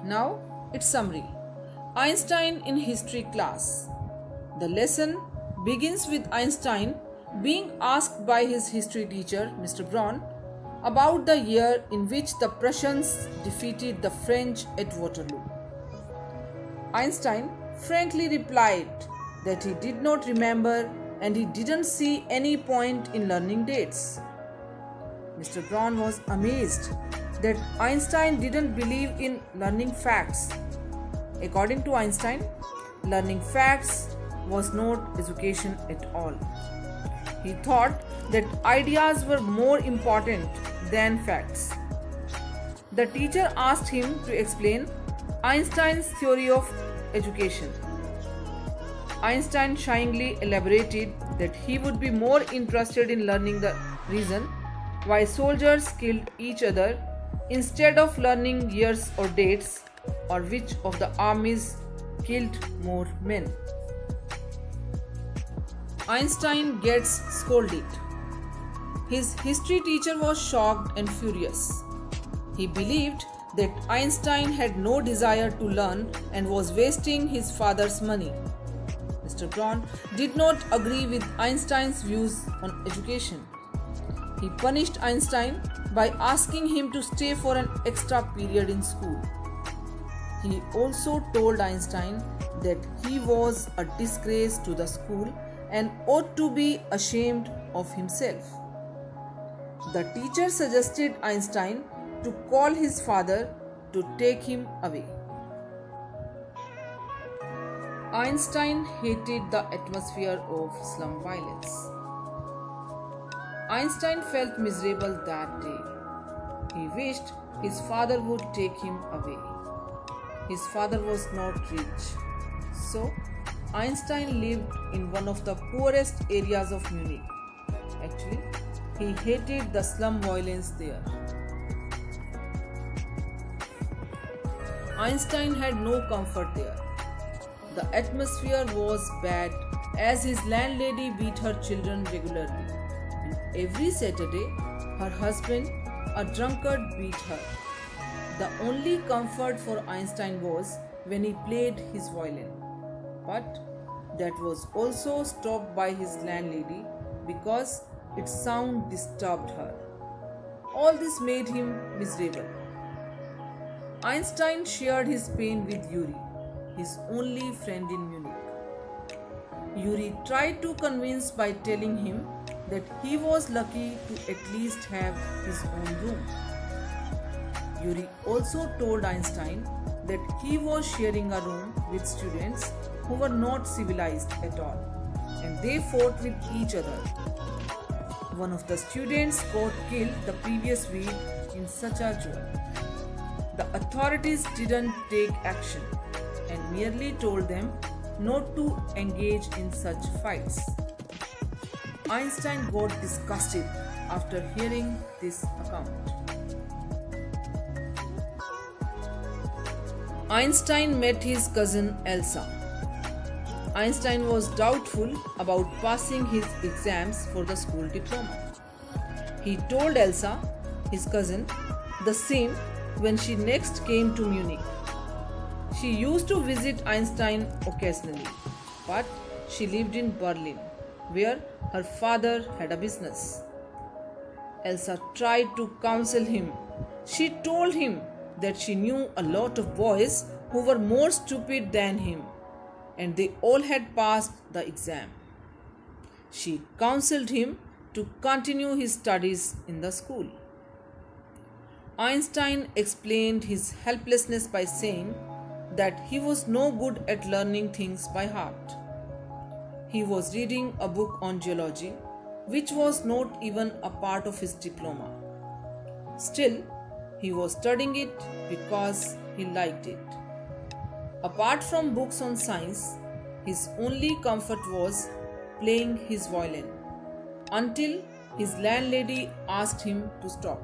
Now its summary. Einstein in history class. The lesson begins with Einstein being asked by his history teacher, Mr. Braun, about the year in which the Prussians defeated the French at Waterloo. Einstein frankly replied that he did not remember and he didn't see any point in learning dates. Mr. Braun was amazed that Einstein didn't believe in learning facts. According to Einstein, learning facts was not education at all. He thought that ideas were more important than facts. The teacher asked him to explain Einstein's theory of education. Einstein shyly elaborated that he would be more interested in learning the reason why soldiers killed each other instead of learning years or dates, or which of the armies killed more men. Einstein gets scolded. His history teacher was shocked and furious. He believed that Einstein had no desire to learn and was wasting his father's money. Mr. Braun did not agree with Einstein's views on education. He punished Einstein by asking him to stay for an extra period in school. He also told Einstein that he was a disgrace to the school and ought to be ashamed of himself. The teacher suggested Einstein to call his father to take him away. Einstein hated the atmosphere of slum violence. Einstein felt miserable that day. He wished his father would take him away. His father was not rich, so Einstein lived in one of the poorest areas of Munich. Actually, he hated the slum violence there. Einstein had no comfort there. The atmosphere was bad as his landlady beat her children regularly. And every Saturday, her husband, a drunkard, beat her. The only comfort for Einstein was when he played his violin. But that was also stopped by his landlady because its sound disturbed her. All this made him miserable. Einstein shared his pain with Yuri, his only friend in Munich. Yuri tried to convince by telling him that he was lucky to at least have his own room. Yuri also told Einstein that he was sharing a room with students who were not civilized at all, and they fought with each other. One of the students got killed the previous week in such a joke. The authorities didn't take action and merely told them not to engage in such fights. Einstein got disgusted after hearing this account. Einstein met his cousin Elsa. Einstein was doubtful about passing his exams for the school diploma. He told Elsa, his cousin, the same when she next came to Munich. She used to visit Einstein occasionally, but she lived in Berlin, where her father had a business. Elsa tried to counsel him. She told him that she knew a lot of boys who were more stupid than him, and they all had passed the exam. She counseled him to continue his studies in the school. Einstein explained his helplessness by saying that he was no good at learning things by heart. He was reading a book on geology, which was not even a part of his diploma. Still, he was studying it because he liked it. Apart from books on science, his only comfort was playing his violin, until his landlady asked him to stop.